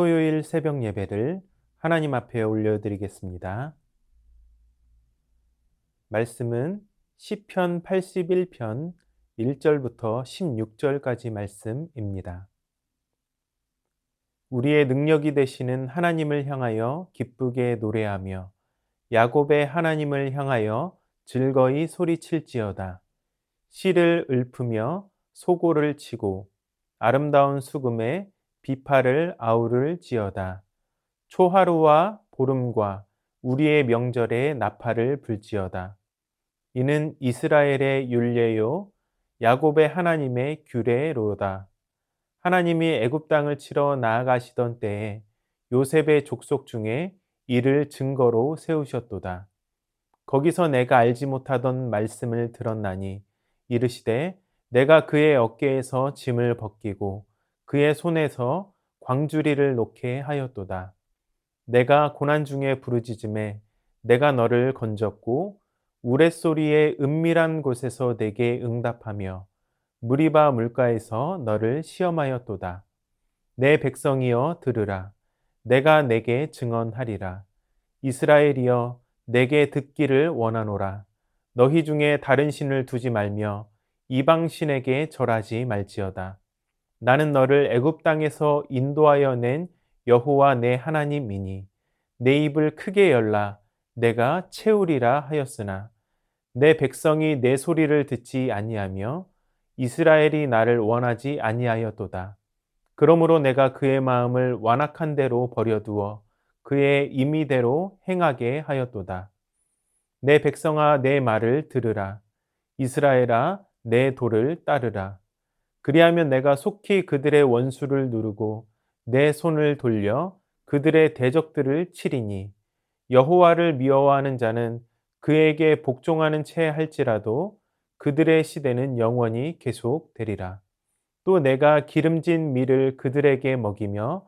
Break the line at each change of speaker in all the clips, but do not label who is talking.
토요일 새벽 예배를 하나님 앞에 올려드리겠습니다. 말씀은 시편 81편 1절부터 16절까지 말씀입니다. 우리의 능력이 되시는 하나님을 향하여 기쁘게 노래하며 야곱의 하나님을 향하여 즐거이 소리칠지어다. 씨를 읊으며 소고를 치고 아름다운 수금에 비파를 아우를지어다. 초하루와 보름과 우리의 명절에 나팔을 불지어다. 이는 이스라엘의 율례요 야곱의 하나님의 규례로다. 하나님이 애굽 땅을 치러 나아가시던 때에 요셉의 족속 중에 이를 증거로 세우셨도다. 거기서 내가 알지 못하던 말씀을 들었나니 이르시되 내가 그의 어깨에서 짐을 벗기고 그의 손에서 광주리를 놓게 하였도다. 내가 고난 중에 부르짖음에 내가 너를 건졌고 우레소리의 은밀한 곳에서 내게 응답하며 무리바 물가에서 너를 시험하였도다. 내 백성이여 들으라. 내가 내게 증언하리라. 이스라엘이여 내게 듣기를 원하노라. 너희 중에 다른 신을 두지 말며 이방 신에게 절하지 말지어다. 나는 너를 애굽 땅에서 인도하여 낸 여호와 내 하나님이니 내 입을 크게 열라 내가 채우리라 하였으나 내 백성이 내 소리를 듣지 아니하며 이스라엘이 나를 원하지 아니하였도다. 그러므로 내가 그의 마음을 완악한 대로 버려두어 그의 임의대로 행하게 하였도다. 내 백성아 내 말을 들으라. 이스라엘아 내 도를 따르라. 그리하면 내가 속히 그들의 원수를 누르고 내 손을 돌려 그들의 대적들을 치리니 여호와를 미워하는 자는 그에게 복종하는 채 할지라도 그들의 시대는 영원히 계속되리라. 또 내가 기름진 밀을 그들에게 먹이며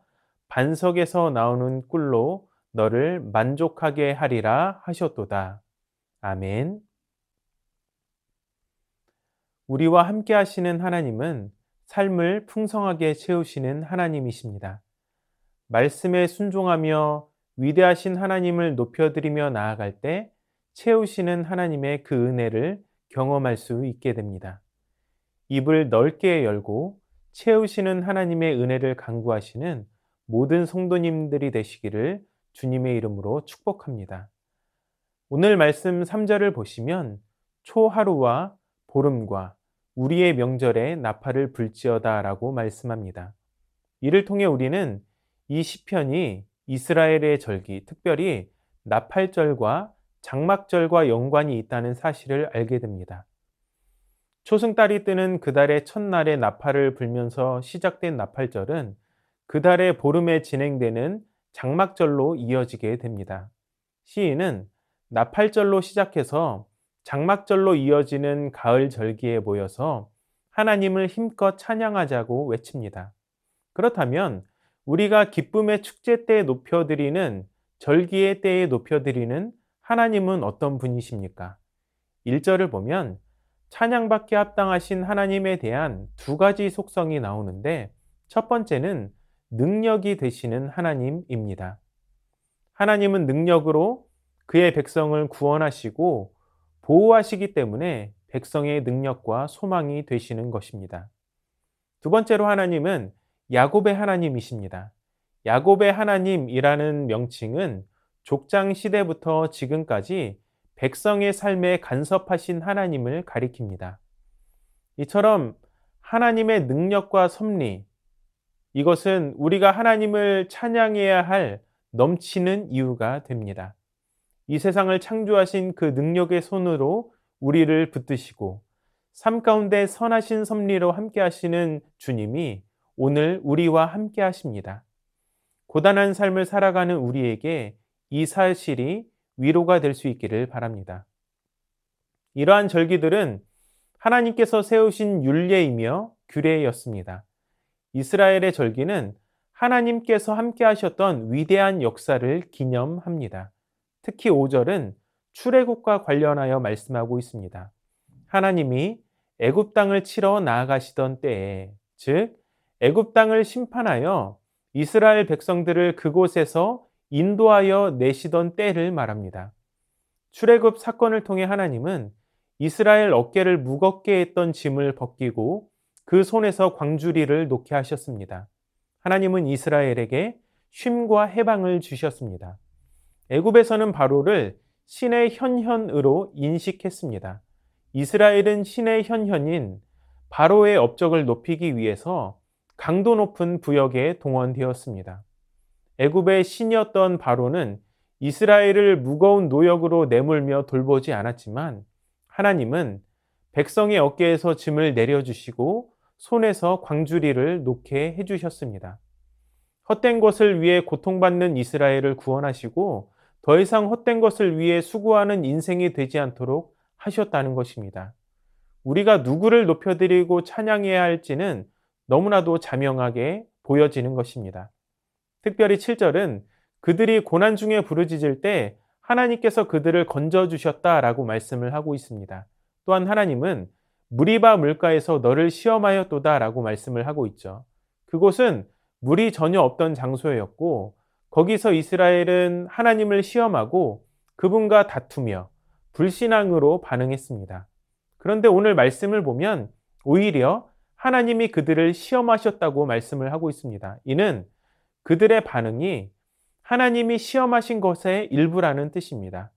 반석에서 나오는 꿀로 너를 만족하게 하리라 하셨도다. 아멘. 우리와 함께 하시는 하나님은 삶을 풍성하게 채우시는 하나님이십니다. 말씀에 순종하며 위대하신 하나님을 높여드리며 나아갈 때 채우시는 하나님의 그 은혜를 경험할 수 있게 됩니다. 입을 넓게 열고 채우시는 하나님의 은혜를 간구하시는 모든 성도님들이 되시기를 주님의 이름으로 축복합니다. 오늘 말씀 3절을 보시면 초하루와 보름과 우리의 명절에 나팔을 불지어다 라고 말씀합니다. 이를 통해 우리는 이 시편이 이스라엘의 절기, 특별히 나팔절과 장막절과 연관이 있다는 사실을 알게 됩니다. 초승달이 뜨는 그달의 첫날에 나팔을 불면서 시작된 나팔절은 그달의 보름에 진행되는 장막절로 이어지게 됩니다. 시인은 나팔절로 시작해서 장막절로 이어지는 가을 절기에 모여서 하나님을 힘껏 찬양하자고 외칩니다. 그렇다면 우리가 기쁨의 축제 때 높여드리는 절기의 때에 높여드리는 하나님은 어떤 분이십니까? 1절을 보면 찬양받기 합당하신 하나님에 대한 두 가지 속성이 나오는데 첫 번째는 능력이 되시는 하나님입니다. 하나님은 능력으로 그의 백성을 구원하시고 보호하시기 때문에 백성의 능력과 소망이 되시는 것입니다. 두 번째로 하나님은 야곱의 하나님이십니다. 야곱의 하나님이라는 명칭은 족장 시대부터 지금까지 백성의 삶에 간섭하신 하나님을 가리킵니다. 이처럼 하나님의 능력과 섭리, 이것은 우리가 하나님을 찬양해야 할 넘치는 이유가 됩니다. 이 세상을 창조하신 그 능력의 손으로 우리를 붙드시고 삶 가운데 선하신 섭리로 함께 하시는 주님이 오늘 우리와 함께 하십니다. 고단한 삶을 살아가는 우리에게 이 사실이 위로가 될 수 있기를 바랍니다. 이러한 절기들은 하나님께서 세우신 율례이며 규례였습니다. 이스라엘의 절기는 하나님께서 함께 하셨던 위대한 역사를 기념합니다. 특히 5절은 출애굽과 관련하여 말씀하고 있습니다. 하나님이 애굽 땅을 치러 나아가시던 때에, 즉 애굽 땅을 심판하여 이스라엘 백성들을 그곳에서 인도하여 내시던 때를 말합니다. 출애굽 사건을 통해 하나님은 이스라엘 어깨를 무겁게 했던 짐을 벗기고 그 손에서 광주리를 놓게 하셨습니다. 하나님은 이스라엘에게 쉼과 해방을 주셨습니다. 애굽에서는 바로를 신의 현현으로 인식했습니다. 이스라엘은 신의 현현인 바로의 업적을 높이기 위해서 강도 높은 부역에 동원되었습니다. 애굽의 신이었던 바로는 이스라엘을 무거운 노역으로 내몰며 돌보지 않았지만 하나님은 백성의 어깨에서 짐을 내려주시고 손에서 광주리를 놓게 해주셨습니다. 헛된 것을 위해 고통받는 이스라엘을 구원하시고 더 이상 헛된 것을 위해 수고하는 인생이 되지 않도록 하셨다는 것입니다. 우리가 누구를 높여드리고 찬양해야 할지는 너무나도 자명하게 보여지는 것입니다. 특별히 7절은 그들이 고난 중에 부르짖을 때 하나님께서 그들을 건져주셨다라고 말씀을 하고 있습니다. 또한 하나님은 무리바 물가에서 너를 시험하였도다라고 말씀을 하고 있죠. 그곳은 물이 전혀 없던 장소였고 거기서 이스라엘은 하나님을 시험하고 그분과 다투며 불신앙으로 반응했습니다. 그런데 오늘 말씀을 보면 오히려 하나님이 그들을 시험하셨다고 말씀을 하고 있습니다. 이는 그들의 반응이 하나님이 시험하신 것의 일부라는 뜻입니다.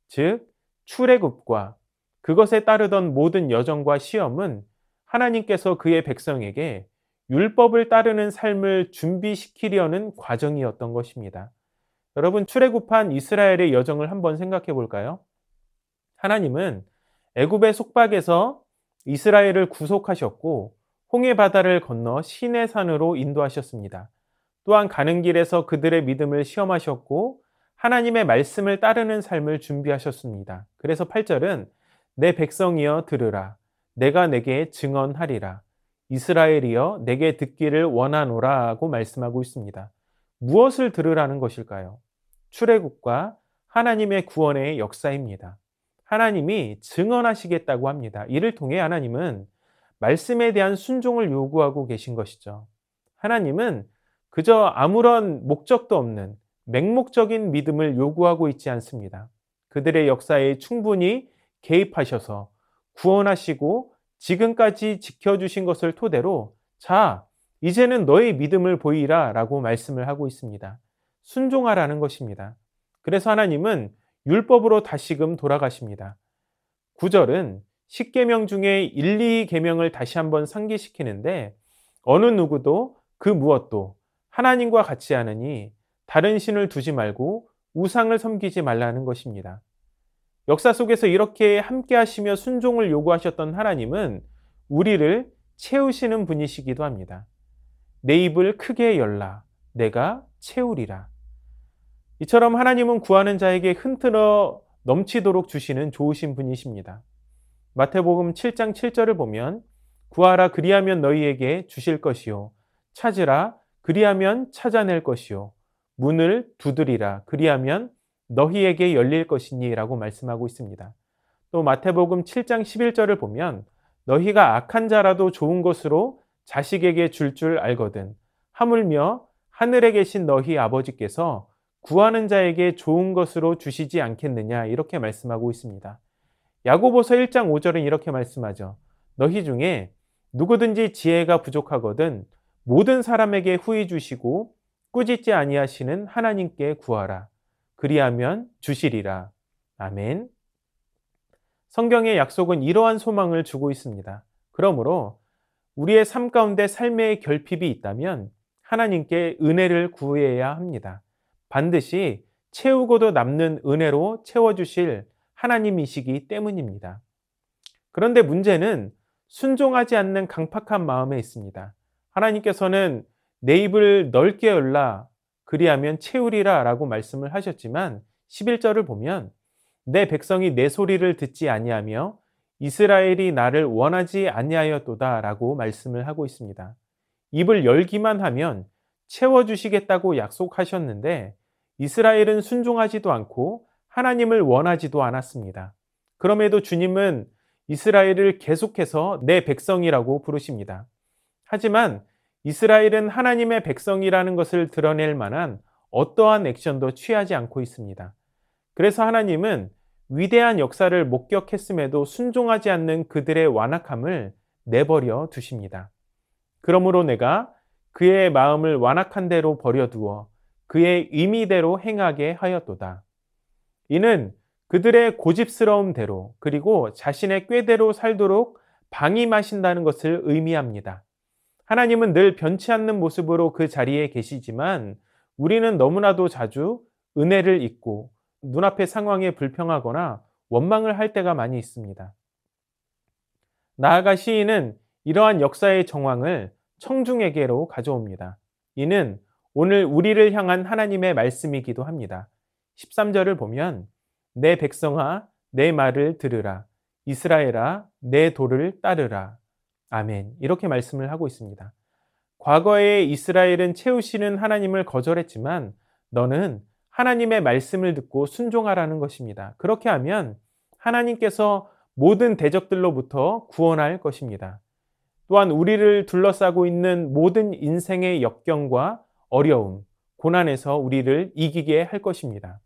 즉, 출애굽과 그것에 따르던 모든 여정과 시험은 하나님께서 그의 백성에게 율법을 따르는 삶을 준비시키려는 과정이었던 것입니다. 여러분, 출애굽한 이스라엘의 여정을 한번 생각해 볼까요? 하나님은 애굽의 속박에서 이스라엘을 구속하셨고 홍해 바다를 건너 시내 산으로 인도하셨습니다. 또한 가는 길에서 그들의 믿음을 시험하셨고 하나님의 말씀을 따르는 삶을 준비하셨습니다. 그래서 8절은 내 백성이여 들으라 내가 내게 증언하리라 이스라엘이여 내게 듣기를 원하노라고 말씀하고 있습니다. 무엇을 들으라는 것일까요? 출애굽과 하나님의 구원의 역사입니다. 하나님이 증언하시겠다고 합니다. 이를 통해 하나님은 말씀에 대한 순종을 요구하고 계신 것이죠. 하나님은 그저 아무런 목적도 없는 맹목적인 믿음을 요구하고 있지 않습니다. 그들의 역사에 충분히 개입하셔서 구원하시고 지금까지 지켜주신 것을 토대로 자, 이제는 너의 믿음을 보이라 라고 말씀을 하고 있습니다. 순종하라는 것입니다. 그래서 하나님은 율법으로 다시금 돌아가십니다. 9절은 10계명 중에 1, 2계명을 다시 한번 상기시키는데 어느 누구도 그 무엇도 하나님과 같이 하느니 다른 신을 두지 말고 우상을 섬기지 말라는 것입니다. 역사 속에서 이렇게 함께 하시며 순종을 요구하셨던 하나님은 우리를 채우시는 분이시기도 합니다. 내 입을 크게 열라 내가 채우리라. 이처럼 하나님은 구하는 자에게 흔들어 넘치도록 주시는 좋으신 분이십니다. 마태복음 7장 7절을 보면 구하라 그리하면 너희에게 주실 것이요 찾으라 그리하면 찾아낼 것이요 문을 두드리라 그리하면 너희에게 열릴 것이니 라고 말씀하고 있습니다. 또 마태복음 7장 11절을 보면 너희가 악한 자라도 좋은 것으로 자식에게 줄 알거든 하물며 하늘에 계신 너희 아버지께서 구하는 자에게 좋은 것으로 주시지 않겠느냐 이렇게 말씀하고 있습니다. 야고보서 1장 5절은 이렇게 말씀하죠. 너희 중에 누구든지 지혜가 부족하거든 모든 사람에게 후히 주시고 꾸짖지 아니하시는 하나님께 구하라. 그리하면 주시리라. 아멘. 성경의 약속은 이러한 소망을 주고 있습니다. 그러므로 우리의 삶 가운데 삶의 결핍이 있다면 하나님께 은혜를 구해야 합니다. 반드시 채우고도 남는 은혜로 채워주실 하나님이시기 때문입니다. 그런데 문제는 순종하지 않는 강팍한 마음에 있습니다. 하나님께서는 내 입을 넓게 열라 그리하면 채우리라 라고 말씀을 하셨지만 11절을 보면 내 백성이 내 소리를 듣지 아니하며 이스라엘이 나를 원하지 아니하였도다 라고 말씀을 하고 있습니다. 입을 열기만 하면 채워주시겠다고 약속하셨는데 이스라엘은 순종하지도 않고 하나님을 원하지도 않았습니다. 그럼에도 주님은 이스라엘을 계속해서 내 백성이라고 부르십니다. 하지만 이스라엘은 하나님의 백성이라는 것을 드러낼 만한 어떠한 액션도 취하지 않고 있습니다. 그래서 하나님은 위대한 역사를 목격했음에도 순종하지 않는 그들의 완악함을 내버려 두십니다. 그러므로 내가 그의 마음을 완악한 대로 버려두어 그의 의미대로 행하게 하였도다. 이는 그들의 고집스러움대로 그리고 자신의 꾀대로 살도록 방임하신다는 것을 의미합니다. 하나님은 늘 변치 않는 모습으로 그 자리에 계시지만 우리는 너무나도 자주 은혜를 잊고 눈앞의 상황에 불평하거나 원망을 할 때가 많이 있습니다. 나아가 시인은 이러한 역사의 정황을 청중에게로 가져옵니다. 이는 오늘 우리를 향한 하나님의 말씀이기도 합니다. 13절을 보면 내 백성아 내 말을 들으라 이스라엘아 내 도를 따르라 아멘 이렇게 말씀을 하고 있습니다. 과거에 이스라엘은 채우시는 하나님을 거절했지만 너는 하나님의 말씀을 듣고 순종하라는 것입니다. 그렇게 하면 하나님께서 모든 대적들로부터 구원할 것입니다. 또한 우리를 둘러싸고 있는 모든 인생의 역경과 어려움, 고난에서 우리를 이기게 할 것입니다.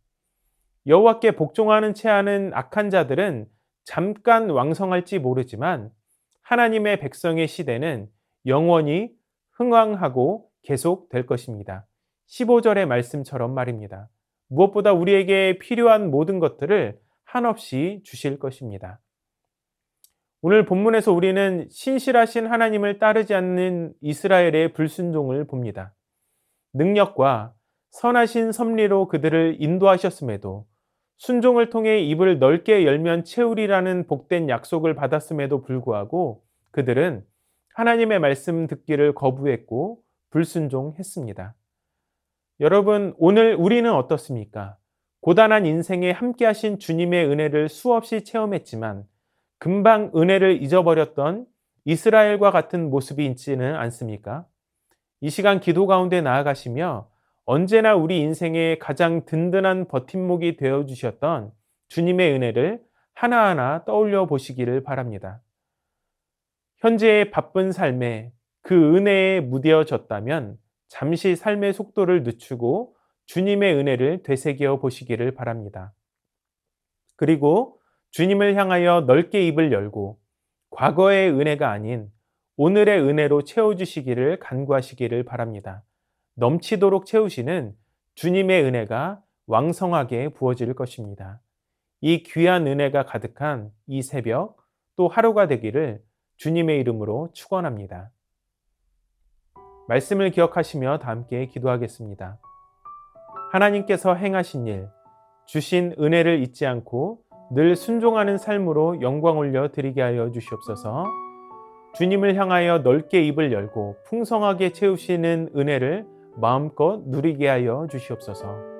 여호와께 복종하는 채 하는 악한 자들은 잠깐 왕성할지 모르지만 하나님의 백성의 시대는 영원히 흥왕하고 계속될 것입니다. 15절의 말씀처럼 말입니다. 무엇보다 우리에게 필요한 모든 것들을 한없이 주실 것입니다. 오늘 본문에서 우리는 신실하신 하나님을 따르지 않는 이스라엘의 불순종을 봅니다. 능력과 선하신 섭리로 그들을 인도하셨음에도 순종을 통해 입을 넓게 열면 채우리라는 복된 약속을 받았음에도 불구하고 그들은 하나님의 말씀 듣기를 거부했고 불순종했습니다. 여러분, 오늘 우리는 어떻습니까? 고단한 인생에 함께 하신 주님의 은혜를 수없이 체험했지만 금방 은혜를 잊어버렸던 이스라엘과 같은 모습이 있지는 않습니까? 이 시간 기도 가운데 나아가시며 언제나 우리 인생의 가장 든든한 버팀목이 되어주셨던 주님의 은혜를 하나하나 떠올려 보시기를 바랍니다. 현재의 바쁜 삶에 그 은혜에 무뎌졌다면 잠시 삶의 속도를 늦추고 주님의 은혜를 되새겨 보시기를 바랍니다. 그리고 주님을 향하여 넓게 입을 열고 과거의 은혜가 아닌 오늘의 은혜로 채워주시기를 간구하시기를 바랍니다. 넘치도록 채우시는 주님의 은혜가 왕성하게 부어질 것입니다. 이 귀한 은혜가 가득한 이 새벽 또 하루가 되기를 주님의 이름으로 축원합니다. 말씀을 기억하시며 다 함께 기도하겠습니다. 하나님께서 행하신 일, 주신 은혜를 잊지 않고 늘 순종하는 삶으로 영광 올려 드리게 하여 주시옵소서. 주님을 향하여 넓게 입을 열고 풍성하게 채우시는 은혜를 마음껏 누리게 하여 주시옵소서.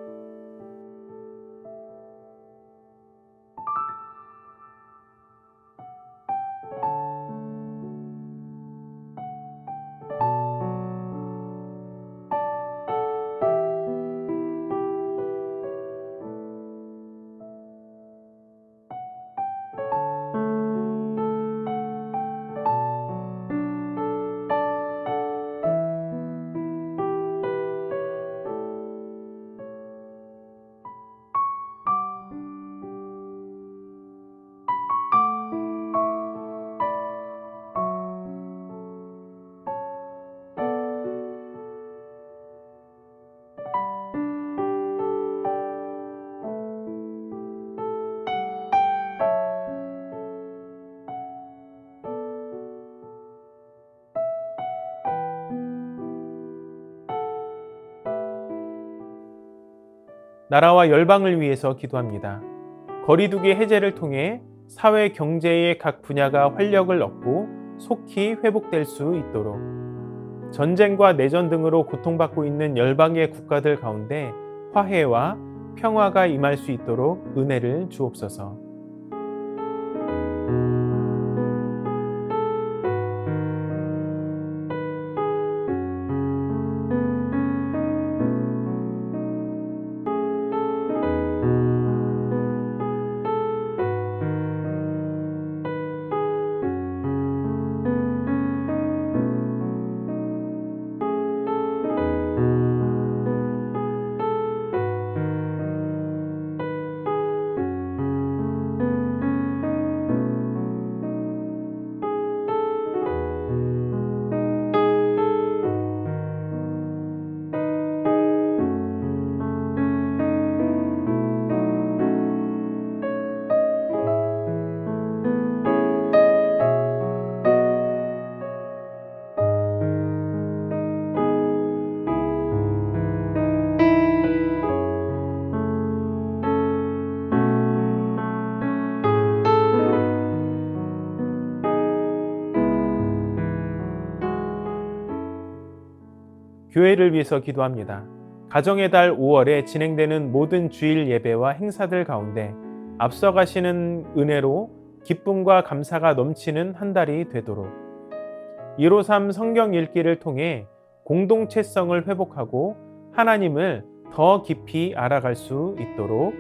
나라와 열방을 위해서 기도합니다. 거리두기 해제를 통해 사회 경제의 각 분야가 활력을 얻고 속히 회복될 수 있도록 전쟁과 내전 등으로 고통받고 있는 열방의 국가들 가운데 화해와 평화가 임할 수 있도록 은혜를 주옵소서. 교회를 위해서 기도합니다. 가정의 달 5월에 진행되는 모든 주일 예배와 행사들 가운데 앞서가시는 은혜로 기쁨과 감사가 넘치는 한 달이 되도록 153 성경 읽기를 통해 공동체성을 회복하고 하나님을 더 깊이 알아갈 수 있도록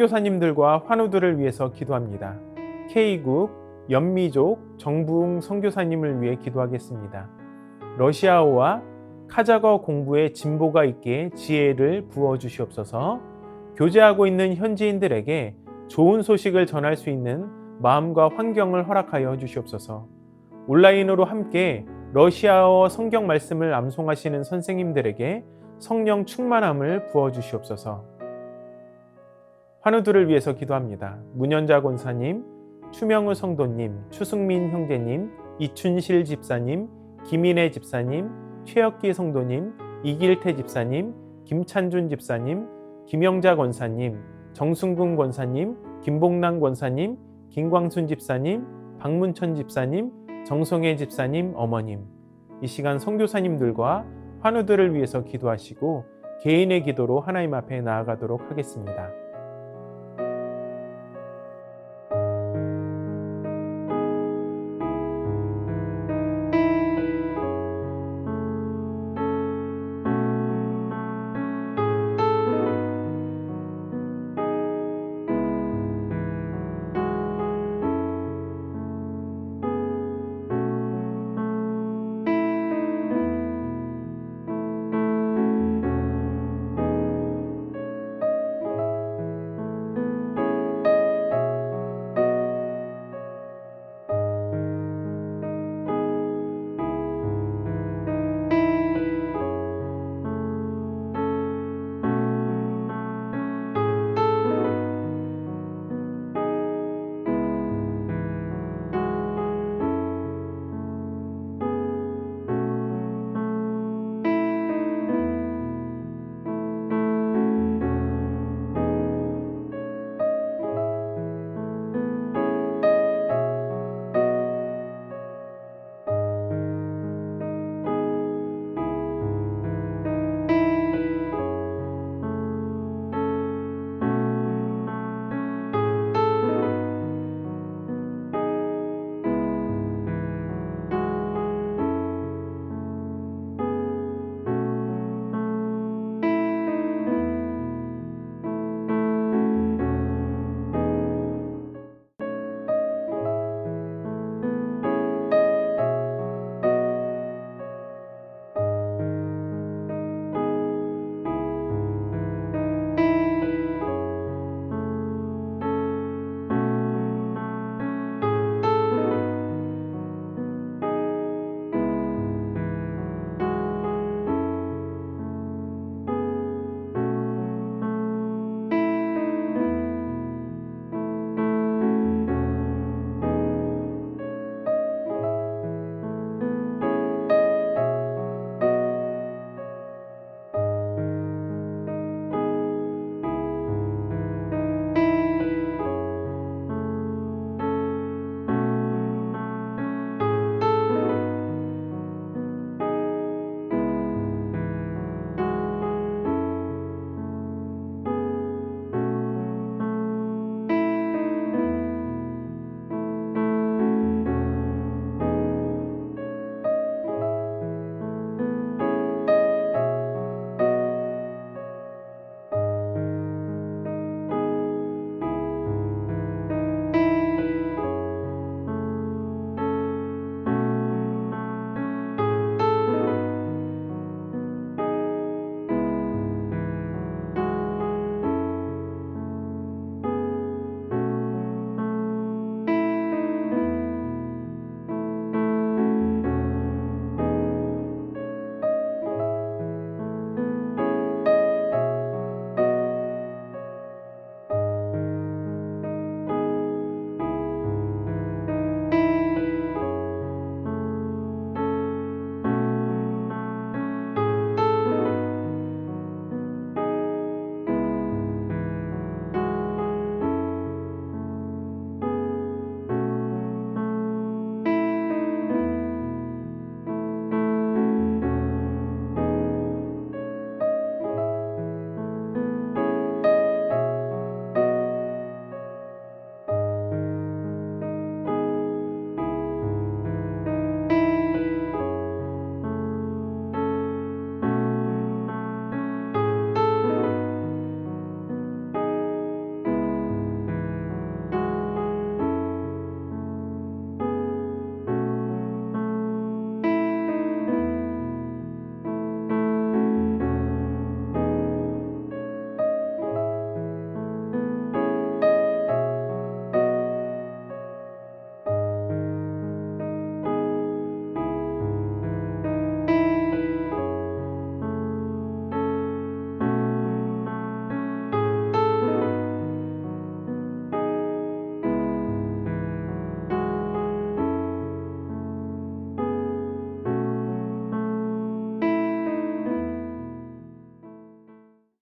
선교사님들과 환우들을 위해서 기도합니다. K국, 연미족, 정부웅 선교사님을 위해 기도하겠습니다. 러시아어와 카자거 공부에 진보가 있게 지혜를 부어주시옵소서. 교제하고 있는 현지인들에게 좋은 소식을 전할 수 있는 마음과 환경을 허락하여 주시옵소서. 온라인으로 함께 러시아어 성경 말씀을 암송하시는 선생님들에게 성령 충만함을 부어주시옵소서. 환우들을 위해서 기도합니다. 문현자 권사님, 추명우 성도님, 추승민 형제님, 이춘실 집사님, 김인혜 집사님, 최혁기 성도님, 이길태 집사님, 김찬준 집사님, 김영자 권사님, 정순근 권사님, 김봉남 권사님, 김광순 집사님, 박문천 집사님, 정성혜 집사님 어머님, 이 시간 선교사님들과 환우들을 위해서 기도하시고 개인의 기도로 하나님 앞에 나아가도록 하겠습니다.